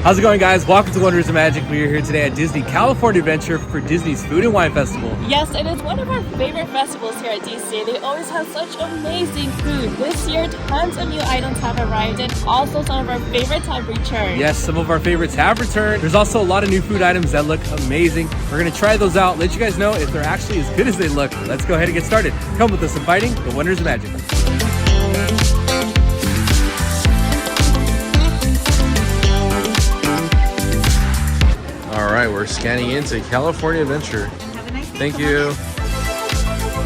How's it going, guys? Welcome to Wonders of Magic. We are here today at Disney California Adventure for Disney's Food and Wine Festival. Yes, it is one of our favorite festivals here at DC. They always have such amazing food. This year, tons of new items have arrived and also some of our favorites have returned. Yes, some of our favorites have returned. There's also a lot of new food items that look amazing. We're going to try those out, let you guys know if they're actually as good as they look. Let's go ahead and get started. Come with us in fighting the Wonders of Magic. All right, we're scanning into California Adventure. Have a nice day. Thank you.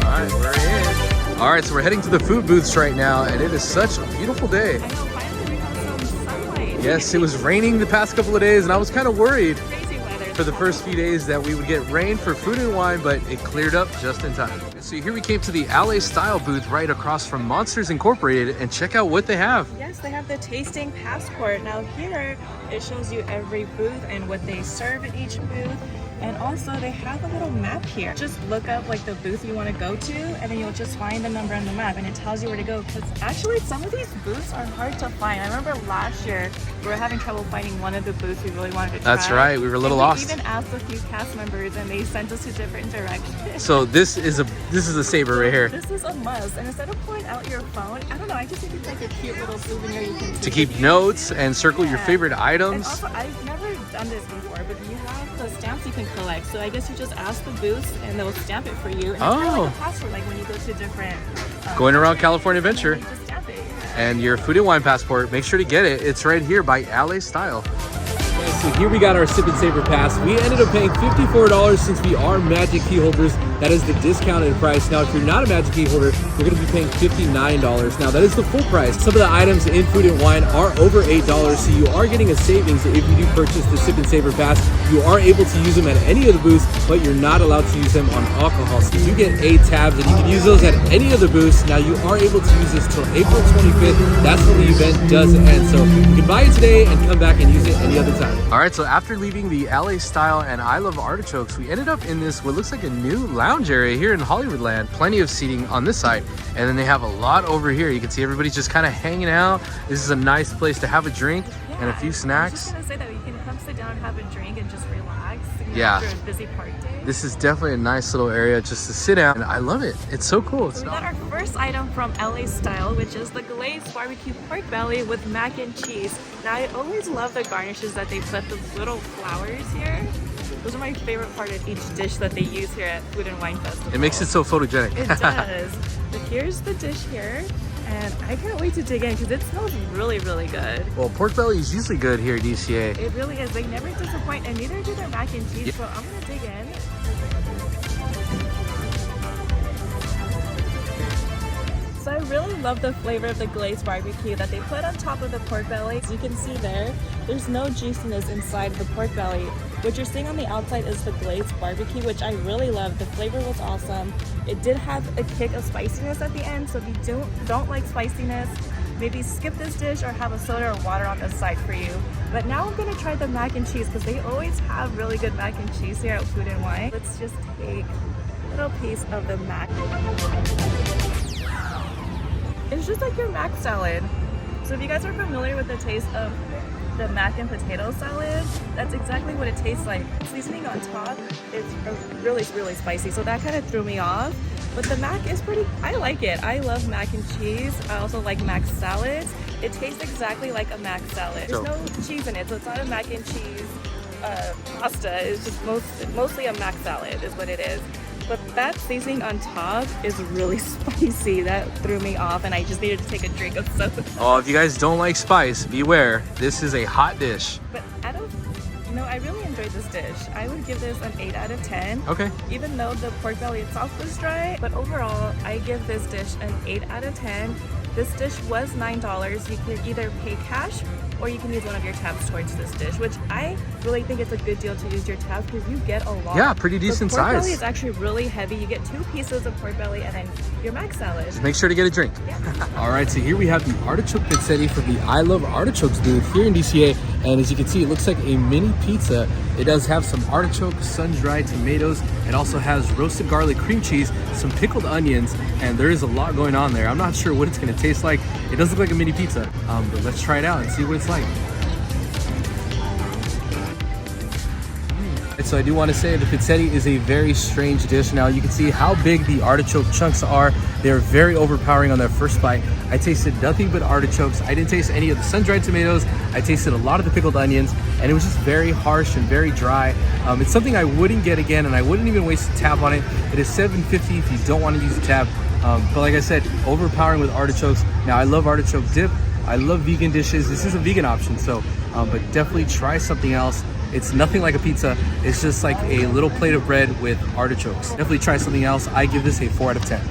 All right, we're in. All right, so we're heading to the food booths right now, and it is such a beautiful day. I know, finally we got some sunlight. Yes, it was raining the past couple of days, and I was kind of worried Crazy weather. for the first few days that we would get rain for food and wine, but it cleared up just in time. So here we came to the LA Style booth right across from Monsters Incorporated, and check out what they have. Yes, they have the tasting passport. Now here, it shows you every booth and what they serve at each booth. And also they have a little map here. Just look up like the booth you want to go to and then you'll just find the number on the map and it tells you where to go. Because actually some of these booths are hard to find. I remember last year we were having trouble finding one of the booths we really wanted to try. That's right, we were a little lost. We even asked a few cast members and they sent us to different directions. So this is a saver right here. This is a must. And instead of pulling out your phone, I don't know, I just think it's like a cute little souvenir you can To keep notes and circle your favorite items. And also, I've never done this before, but you have the stamps you can collect. So I guess you just ask the booths and they'll stamp it for you. And it's kind of like a passport, like when you go to different... Going around California Adventure. You just stamp it, yeah. And your food and wine passport, make sure to get it. It's right here by LA Style. So here we got our Sip and Savor Pass. We ended up paying $54 since we are Magic Key holders. That is the discounted price. Now, if you're not a Magic Key holder, you're going to be paying $59. Now, that is the full price. Some of the items in food and wine are over $8, so you are getting a savings if you do purchase the Sip and Savor Pass. You are able to use them at any of the booths, but you're not allowed to use them on alcohol. So you get 8 tabs, and you can use those at any of the booths. Now, you are able to use this till April 25th. That's when the event does end. So you can buy it today and come back and use it any other time. All right, so after leaving the LA Style and I Love Artichokes, we ended up in this, what looks like a new lounge area here in Hollywoodland. Plenty of seating on this side, and then they have a lot over here. You can see everybody's just kind of hanging out. This is a nice place to have a drink and a few snacks. I was just gonna say that you can come sit down and have a drink and just relax. Yeah. After a busy park day. This is definitely a nice little area just to sit down, and I love it. It's so cool. So we got our first item from LA Style, which is the glazed barbecue pork belly with mac and cheese. Now, I always love the garnishes that they put, the little flowers here. Those are my favorite part of each dish that they use here at Food and Wine Festival. It makes it so photogenic. It does. But here's the dish here. And I can't wait to dig in because it smells really, really good. Well, pork belly is usually good here at DCA. It really is. They never disappoint, and neither do their mac and cheese. Yeah. So I'm gonna dig in. So I really love the flavor of the glazed barbecue that they put on top of the pork belly. As you can see there's no juiciness inside the pork belly. What you're seeing on the outside is the glazed barbecue, which I really love. The flavor was awesome. It did have a kick of spiciness at the end, so if you don't like spiciness, maybe skip this dish or have a soda or water on the side for you. But now I'm gonna try the mac and cheese because they always have really good mac and cheese here at Food and Wine. Let's just take a little piece of the mac. It's just like your mac salad. So if you guys are familiar with the taste of the mac and potato salad, that's exactly what it tastes like. Seasoning on top is really, really spicy, so that kind of threw me off. But the mac is I like it. I love mac and cheese. I also like mac salads. It tastes exactly like a mac salad. There's no cheese in it, so it's not a mac and cheese pasta. It's just mostly a mac salad is what it is. But that seasoning on top is really spicy. That threw me off and I just needed to take a drink of soda. Oh, if you guys don't like spice, beware. This is a hot dish. But I really enjoyed this dish. I would give this an 8 out of 10. Okay. Even though the pork belly itself was dry, but overall, I give this dish an 8 out of 10. This dish was $9. You can either pay cash or you can use one of your tabs towards this dish, which I really think it's a good deal to use your tabs because you get a lot. Yeah, pretty decent size. The pork belly is actually really heavy. You get 2 pieces of pork belly and then your mac salad. Just make sure to get a drink. Yeah. All right, so here we have the artichoke pizzetti from the I Love Artichokes booth here in DCA. And as you can see, it looks like a mini pizza. It does have some artichoke, sun-dried tomatoes. It also has roasted garlic cream cheese, some pickled onions, and there is a lot going on there. I'm not sure what it's gonna taste like. It does look like a mini pizza, but let's try it out and see what it's like. And so I do want to say the pizzetti is a very strange dish. Now you can see how big the artichoke chunks are. They're very overpowering on that first bite. I tasted nothing but artichokes. I didn't taste any of the sun-dried tomatoes. I tasted a lot of the pickled onions, and it was just very harsh and very dry. It's something I wouldn't get again, and I wouldn't even waste a tab on it. It is $7.50 if you don't want to use a tab. But like I said, overpowering with artichokes. Now I love artichoke dip. I love vegan dishes. This is a vegan option, so but definitely try something else. It's nothing like a pizza. It's just like a little plate of bread with artichokes. Definitely try something else. I give this a 4 out of 10.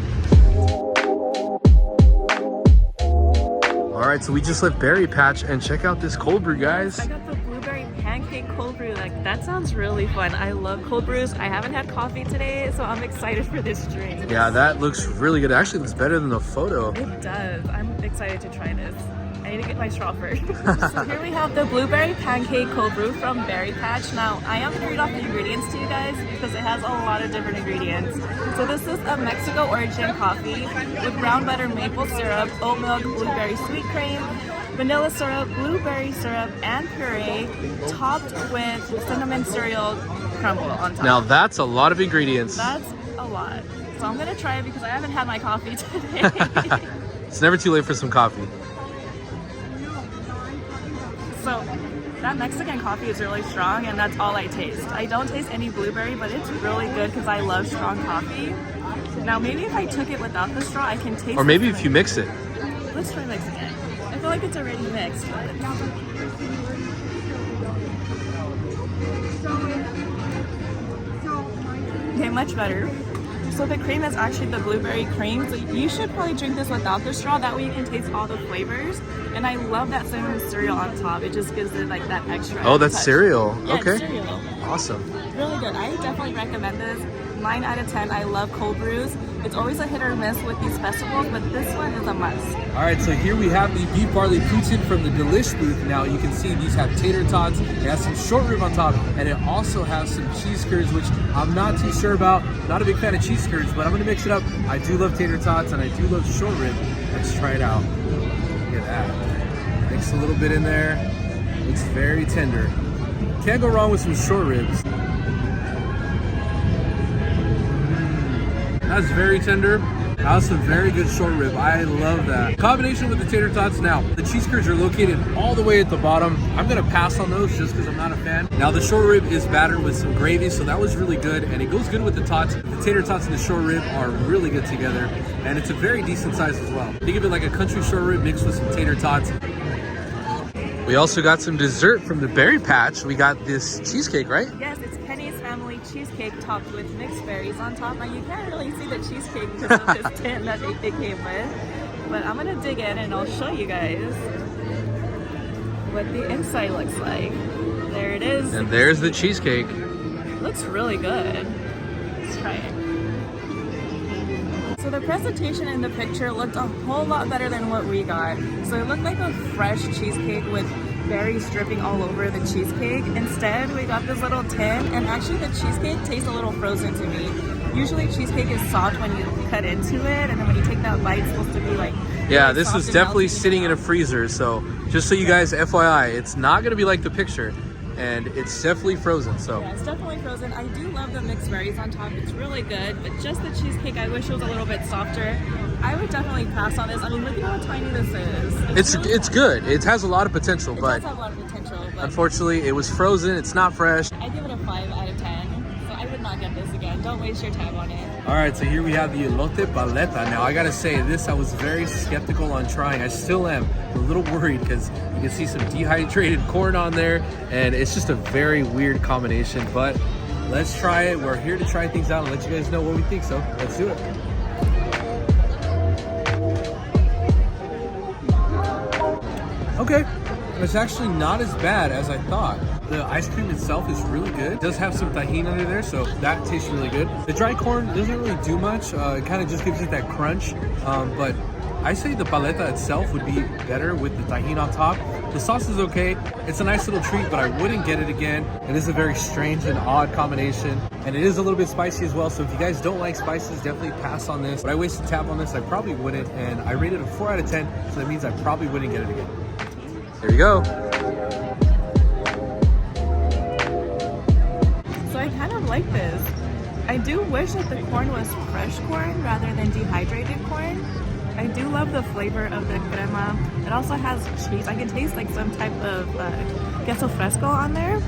All right, so we just left Berry Patch and check out this cold brew, guys. I got the blueberry pancake cold brew. Like, that sounds really fun. I love cold brews. I haven't had coffee today, so I'm excited for this drink. Yeah, that looks really good. It actually looks better than the photo. It does. I'm excited to try this. I need to get my straw first. So here we have the blueberry pancake cold brew from Berry Patch. Now, I am going to read off the ingredients to you guys because it has a lot of different ingredients. So this is a Mexico origin coffee with brown butter maple syrup, oat milk, blueberry sweet cream, vanilla syrup, blueberry syrup, and puree, topped with cinnamon cereal crumble on top. Now that's a lot of ingredients. That's a lot. So I'm going to try it because I haven't had my coffee today. It's never too late for some coffee. So that Mexican coffee is really strong, and that's all I taste. I don't taste any blueberry, but it's really good because I love strong coffee. Now maybe if I took it without the straw, I can taste. Or maybe if you mix it. Let's try Mexican. I feel like it's already mixed. Okay, much better. So the cream is actually the blueberry cream. So you should probably drink this without the straw. That way you can taste all the flavors. And I love that cinnamon cereal on top. It just gives it like that extra. Oh, that's touch. cereal. Yeah, okay. It's cereal. Awesome. Really good. I definitely recommend this. 9 out of 10. I love cold brews. It's always a hit or miss with these festivals, but this one is a must. All right, so here we have the beef barley poutine from the Delish booth. Now you can see these have tater tots. It has some short rib on top, and it also has some cheese curds, which I'm not too sure about. Not a big fan of cheese curds, but I'm gonna mix it up. I do love tater tots, and I do love short rib. Let's try it out. Look at that. Mix a little bit in there. Looks very tender. Can't go wrong with some short ribs. That's very tender. That's a very good short rib. I love that. Combination with the tater tots. Now, the cheese curds are located all the way at the bottom. I'm gonna pass on those just because I'm not a fan. Now, the short rib is battered with some gravy, so that was really good, and it goes good with the tots. The tater tots and the short rib are really good together, and it's a very decent size as well. Think of it like a country short rib mixed with some tater tots. We also got some dessert from the Berry Patch. We got this cheesecake, right? Yes, it's Kenny's Family Cheesecake topped with mixed berries on top. Now you can't really see the cheesecake because of this tin that it came with. But I'm gonna dig in and I'll show you guys what the inside looks like. There it is. And there's the cheesecake. Looks really good. Let's try it. So the presentation in the picture looked a whole lot better than what we got. So it looked like a fresh cheesecake with berries dripping all over the cheesecake. Instead, we got this little tin, and actually the cheesecake tastes a little frozen to me. Usually cheesecake is soft when you cut into it, and then when you take that bite, it's supposed to be like... Yeah, really this was definitely sitting in a freezer, so just so you guys, FYI, it's not gonna be like the picture. And it's definitely frozen, so. Yeah, it's definitely frozen. I do love the mixed berries on top. It's really good, but just the cheesecake, I wish it was a little bit softer. I would definitely pass on this. I mean, look at how tiny this is. It's good. It has a lot of potential, but it does have a lot of potential, but unfortunately, it was frozen. It's not fresh. I give it a 5 out of 10, so I would not get this again. Don't waste your time on it. All right, so here we have the Elote Paleta. Now, I gotta say, this I was very skeptical on trying. I still am a little worried because you can see some dehydrated corn on there, and it's just a very weird combination, but let's try it. We're here to try things out and let you guys know what we think, so let's do it. Okay, it's actually not as bad as I thought. The ice cream itself is really good. It does have some tahini under there, so that tastes really good. The dry corn doesn't really do much. It kind of just gives it that crunch, but I say the paleta itself would be better with the tahini on top. The sauce is okay. It's a nice little treat, but I wouldn't get it again. It is a very strange and odd combination, and it is a little bit spicy as well, so if you guys don't like spices, definitely pass on this. But I wasted tab on this, I probably wouldn't, and I rated it a 4 out of 10, so that means I probably wouldn't get it again. There you go. So like this. I do wish that the corn was fresh corn rather than dehydrated corn. I do love the flavor of the crema. It also has cheese. I can taste like some type of queso fresco on there.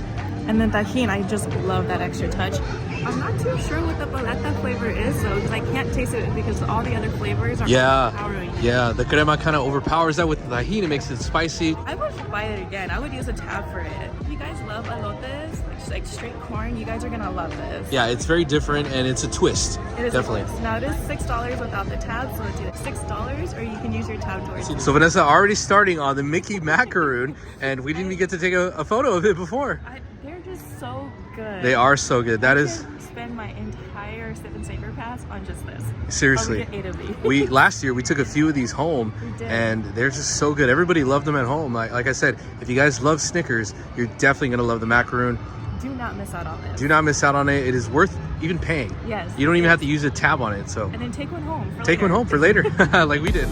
And then tajin, I just love that extra touch. I'm not too sure what the paleta flavor is though, because I can't taste it because all the other flavors are overpowering. Yeah, the crema kind of overpowers that with the tajin. It makes it spicy. I would buy it again. I would use a tab for it. If you guys love elotes, like straight corn, you guys are gonna love this. Yeah, it's very different and it's a twist. It is definitely. A twist. Now it is $6 without the tab, so it's either $6 or you can use your tab towards it. So Vanessa already starting on the Mickey macaroon, and we didn't even get to take a photo of it before. They're just so good. They are so good. That is. Spend my entire Sip and Savor pass on just this. Seriously. I'll get 8 of these. Last year we took a few of these home, and they're just so good. Everybody loved them at home. Like I said, if you guys love Snickers, you're definitely gonna love the macaroon. Do not miss out on this. Do not miss out on it. It is worth even paying. Yes. You don't even have to use a tab on it. So. And then take one home. Take one home for later, like we did.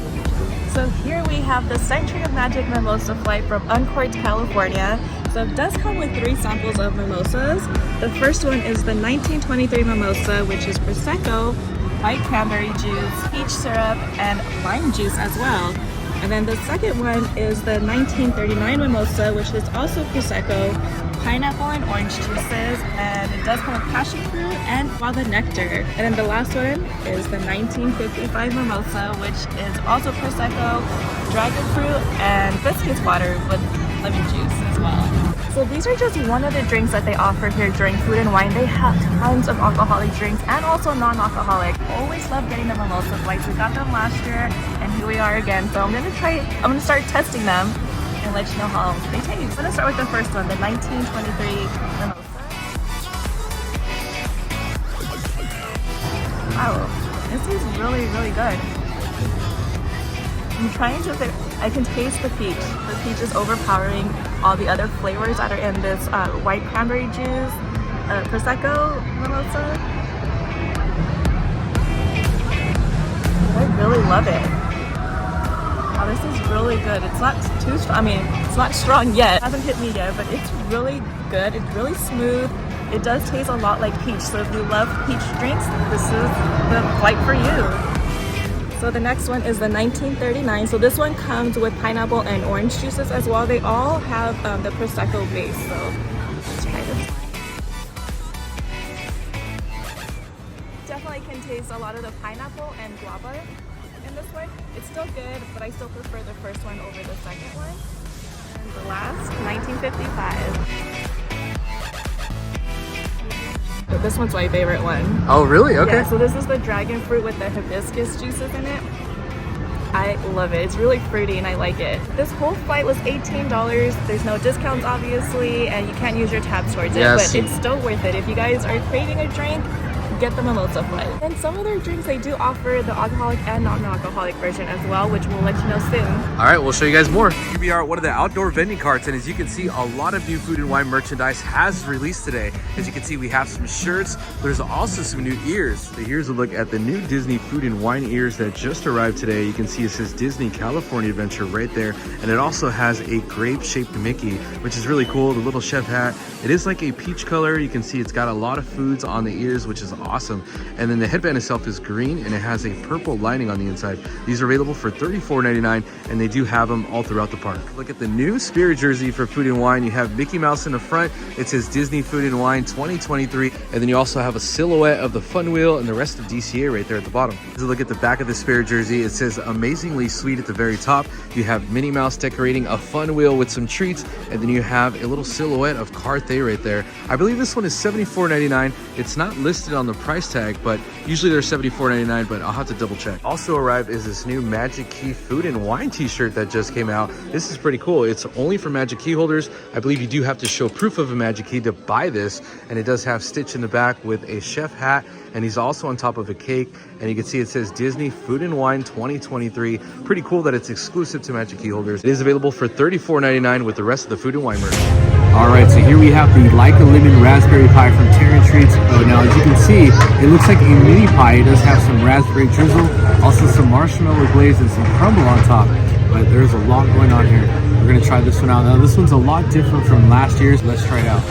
So here we have the Century of Magic Mimosa Flight from Uncorked, California. So it does come with 3 samples of mimosas. The first one is the 1923 mimosa, which is Prosecco, white cranberry juice, peach syrup, and lime juice as well. And then the second one is the 1939 mimosa, which is also Prosecco, pineapple and orange juices, and it does come with passion fruit and guava nectar. And then the last one is the 1955 mimosa, which is also Prosecco, dragon fruit, and biscuits water with lemon juice as well. So these are just one of the drinks that they offer here during Food and Wine. They have tons of alcoholic drinks and also non-alcoholic. Always love getting the mimosa flights. We got them last year and here we are again. So I'm gonna start testing them and let you know how they taste. I'm gonna start with the first one, the 1923 mimosa. Wow, this tastes really, really good. I'm trying to fit. I can taste the peach. The peach is overpowering all the other flavors that are in this white cranberry juice, Prosecco mimosa. I really love it. Wow, this is really good. It's not too strong. I mean, it's not strong yet. It hasn't hit me yet, but it's really good. It's really smooth. It does taste a lot like peach. So if you love peach drinks, this is the flight for you. So the next one is the 1939. So this one comes with pineapple and orange juices as well. They all have the Prosecco base. So let's try this one. Definitely can taste a lot of the pineapple and guava in this one. It's still good, but I still prefer the first one over the second one. And the last, 1955. But this one's my favorite one. Oh, really? Okay. Yeah, so this is the dragon fruit with the hibiscus juices in it. I love it. It's really fruity and I like it. This whole flight was $18. There's no discounts, obviously, and you can't use your tabs towards it, but it's still worth it. If you guys are craving a drink, get the mimosa flight. And some of their drinks, they do offer the alcoholic and non-alcoholic version as well, which we'll let you know soon. All right, we'll show you guys more. Here we are at one of the outdoor vending carts, and as you can see, a lot of new Food and Wine merchandise has released today. As you can see, we have some shirts. There's also some new ears. So here's a look at the new Disney Food and Wine ears that just arrived today. You can see it says Disney California Adventure right there, and it also has a grape-shaped Mickey, which is really cool. The little chef hat. It is like a peach color. You can see it's got a lot of foods on the ears, which is awesome. And then the headband itself is green and it has a purple lining on the inside. These are available for $34.99 and they do have them all throughout the park. Look at the new Spirit jersey for Food and Wine. You have Mickey Mouse in the front. It says Disney Food and Wine 2023. And then you also have a silhouette of the Fun Wheel and the rest of DCA right there at the bottom. Here's a look at the back of the Spirit jersey. It says Amazingly Sweet at the very top. You have Minnie Mouse decorating a Fun Wheel with some treats. And then you have a little silhouette of Carthay right there. I believe this one is $74.99. It's not listed on the price tag, but usually they're $74.99, but I'll have to double check. Also arrived is this new Magic Key Food and Wine t-shirt that just came out. This is pretty cool. It's only for Magic Key holders. I believe you do have to show proof of a Magic Key to buy this, and it does have Stitch in the back with a chef hat, and he's also on top of a cake, and you can see it says Disney Food and Wine 2023. Pretty cool that it's exclusive to Magic Key holders. It is available for $34.99 with the rest of the Food and Wine merch. All right, so here we have the Like a Lemon Raspberry Pie from Terran Treats. Now, as you can see, it looks like a mini pie. It does have some raspberry drizzle, also some marshmallow glaze and some crumble on top. But there's a lot going on here. We're gonna try this one out. Now, this one's a lot different from last year's. Let's try it out.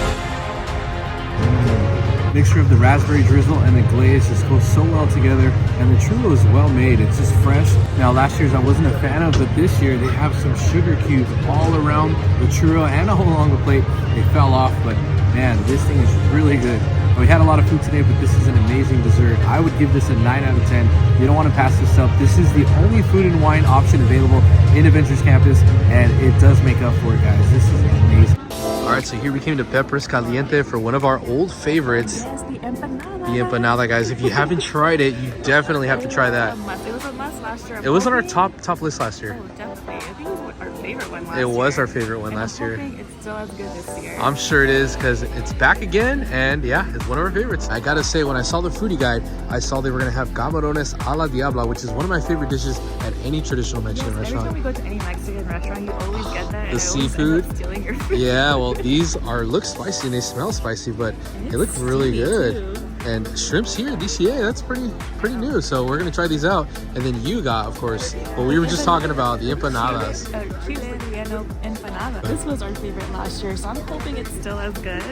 mixture of the raspberry drizzle and the glaze just goes so well together, and the churro is well made. It's just fresh. Now last year's I wasn't a fan of, but this year they have some sugar cubes all around the churro and all along the plate. They fell off, but man, this thing is really good. We had a lot of food today, but this is an amazing dessert. I would give this a 9 out of 10. You don't want to pass this up. This is the only food and wine option available in Adventures Campus, and it does make up for it, guys. This is amazing. All right, so here we came to Peppers Caliente for one of our old favorites. Yes, the empanada. The empanada, guys. If you haven't tried it, you definitely have to try that. It was a must last year. It was on our top list last year. Oh, definitely. I think it was our favorite one last year. It was our favorite one last year. It's still as good this year. I'm sure it is, because it's back again, and yeah, it's one of our favorites. I gotta say, when I saw the foodie guide, I saw they were gonna have camarones a la diabla, which is one of my favorite dishes at any traditional Mexican restaurant. Every time we go to any Mexican restaurant, you always get that. The seafood. Stealing your food. Yeah, well, these look spicy and they smell spicy, but they look really good. Too. And shrimps here, DCA, that's pretty new. So we're gonna try these out. And then you got, of course, what we were just talking about, the empanadas. Chile relleno empanada. This was our favorite last year, so I'm hoping it's still as good.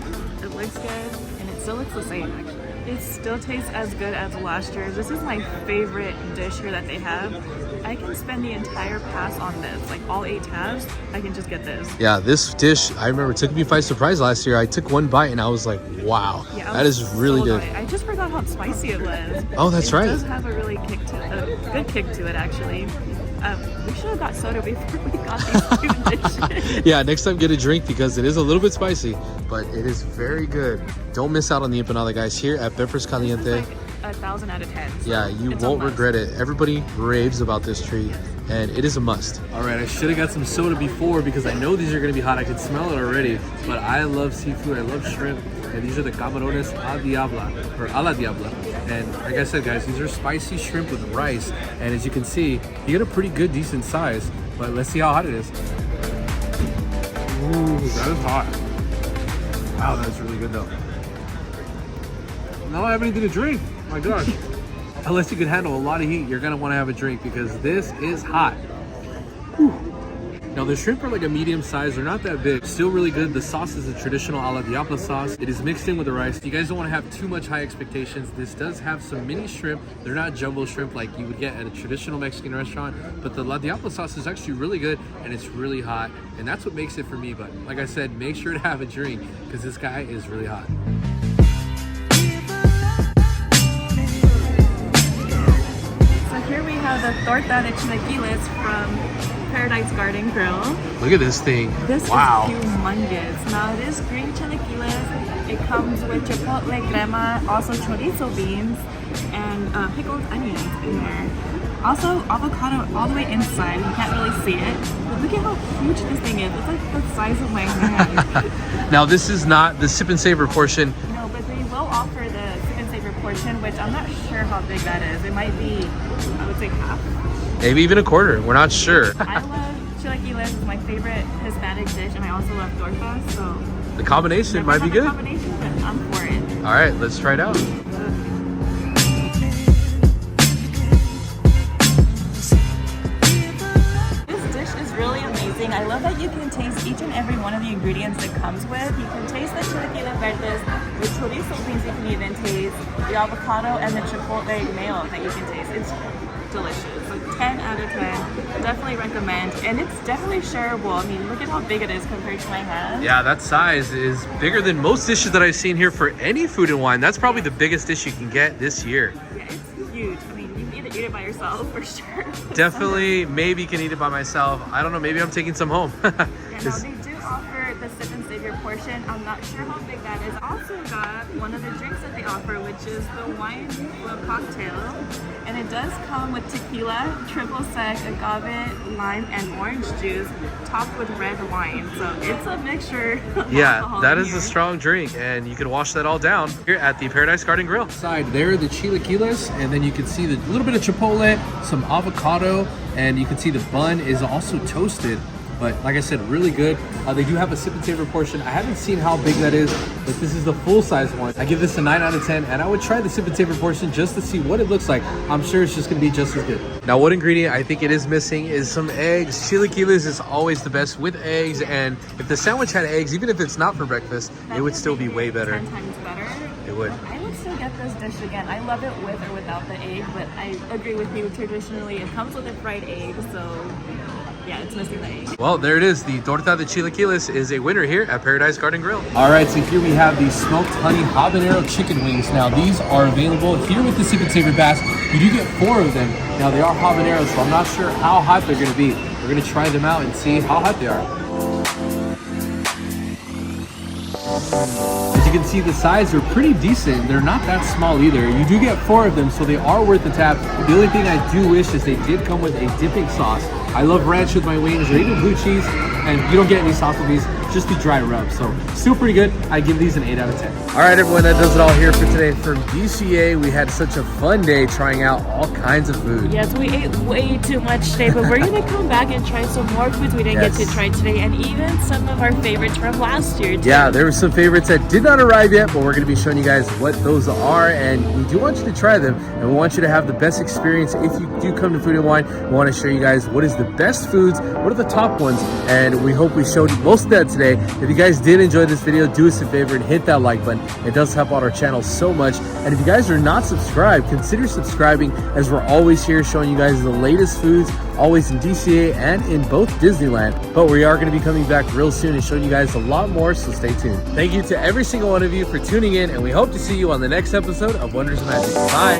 It looks good, and it still looks the same, actually. It still tastes as good as last year. This is my favorite dish here that they have. I can spend the entire pass on this, like all 8 tabs. I can just get this. Yeah, this dish, I remember, took me by surprise last year. I took one bite and I was like, wow, yeah, that is really good. I just forgot how spicy it was. Oh, that's right. It does have a really good kick to it, actually. We should have got soda before we got these 2 dishes. Yeah, next time get a drink, because it is a little bit spicy, but it is very good. Don't miss out on the empanada, guys, here at Peppers Caliente. This is like 1,000 out of 10. So yeah, you won't regret it. Everybody raves about this treat, and it is a must. All right, I should have got some soda before, because I know these are going to be hot. I can smell it already, but I love seafood. I love shrimp, and these are the camarones a diabla, or a la diabla. And like I said, guys, these are spicy shrimp with rice, and as you can see, you get a pretty good, decent size. But let's see how hot it is. Ooh, that is hot. Wow, that's really good though. Now I have anything to drink. My gosh. Unless you can handle a lot of heat, you're gonna want to have a drink, because this is hot. Whew. Now the shrimp are like a medium size. They're not that big. Still really good. The sauce is a traditional a la diabla sauce. It is mixed in with the rice. You guys don't want to have too much high expectations. This does have some mini shrimp. They're not jumbo shrimp like you would get at a traditional Mexican restaurant, but the la diabla sauce is actually really good, and it's really hot, and that's what makes it for me. But like I said, make sure to have a drink, because this guy is really hot. So here we have the torta de chilaquiles from Paradise Garden Grill. Look at this thing. This wow. is humongous. Now this green chilaquiles, it comes with chipotle crema, also chorizo beans, and pickled onions in there. Also avocado all the way inside. You can't really see it, but look at how huge this thing is. It's like the size of my hand. Now this is not the sip and savor portion. No, but they will offer the sip and savor portion, which I'm not sure how big that is. It might be, I would say, half. Maybe even a quarter. We're not sure. I love chilaquiles. It's my favorite Hispanic dish, and I also love tortas, so the combination might be good. Combination, but I'm for it. All right, let's try it out. This dish is really amazing. I love that you can taste each and every one of the ingredients it comes with. You can taste the chilaquiles verdes, with chorizo beans you can even taste, the avocado, and the chipotle mayo that you can taste. It's delicious. Like 10 out of 10. Definitely recommend. And it's definitely shareable. I mean, look at how big it is compared to my hand. Yeah, that size is bigger than most dishes that I've seen here for any food and wine. That's probably the biggest dish you can get this year. Yeah, it's huge. I mean, you can either eat it by yourself for sure. Definitely, maybe can eat it by myself. I don't know, maybe I'm taking some home. Yeah, no, they do offer the sip and save your portion. I'm not sure how big that is. Also got one of the drinks that they offer, which is the wine cocktail. And it does come with tequila, triple sec, agave, lime, and orange juice, topped with red wine. So it's a mixture of alcohol that in is here. a strong drink, and you can wash that all down here at the Paradise Garden Grill. Side there, the chilaquiles, and then you can see the little bit of chipotle, some avocado, and you can see the bun is also toasted. But like I said, really good. They do have a sip and savor portion. I haven't seen how big that is, but this is the full-size one. I give this a 9 out of 10, and I would try the sip and savor portion just to see what it looks like. I'm sure it's just gonna be just as good. Now, what ingredient I think it is missing is some eggs. Chilaquiles is always the best with eggs, and if the sandwich had eggs, even if it's not for breakfast, it would still be way better. 10 times better. It would. I would still get this dish again. I love it with or without the egg, but I agree with you. Traditionally, it comes with a fried egg, so yeah, it's missing the egg. Well, there it is. The torta de chilaquiles is a winner here at Paradise Garden Grill. All right, so here we have the smoked honey habanero chicken wings. Now, these are available here with the Sip and Savor Pass. You do get 4 of them. Now, they are habaneros, so I'm not sure how hot they're going to be. We're going to try them out and see how hot they are. As you can see, the size are pretty decent. They're not that small either. You do get 4 of them, so they are worth the tap. The only thing I do wish is they did come with a dipping sauce. I love ranch with my wings, or even blue cheese, and you don't get any sauce with these, just the dry rub. So still pretty good. I give these an 8 out of 10. All right, everyone, that does it all here for today from DCA. We had such a fun day trying out all kinds of food. Yes, we ate way too much today, but we're gonna come back and try some more foods we didn't get to try today, and even some of our favorites from last year too. Yeah, there were some favorites that did not arrive yet, but we're gonna be showing you guys what those are, and we do want you to try them, and we want you to have the best experience. If you do come to Food and Wine, we want to show you guys what is the best foods, what are the top ones, and we hope we showed most of that today. If you guys did enjoy this video, do us a favor and hit that like button. It does help out our channel so much. And if you guys are not subscribed, consider subscribing, as we're always here showing you guys the latest foods, always in DCA and in both Disneyland. But we are going to be coming back real soon and showing you guys a lot more, so stay tuned. Thank you to every single one of you for tuning in, and we hope to see you on the next episode of Wonders of Magic. Bye.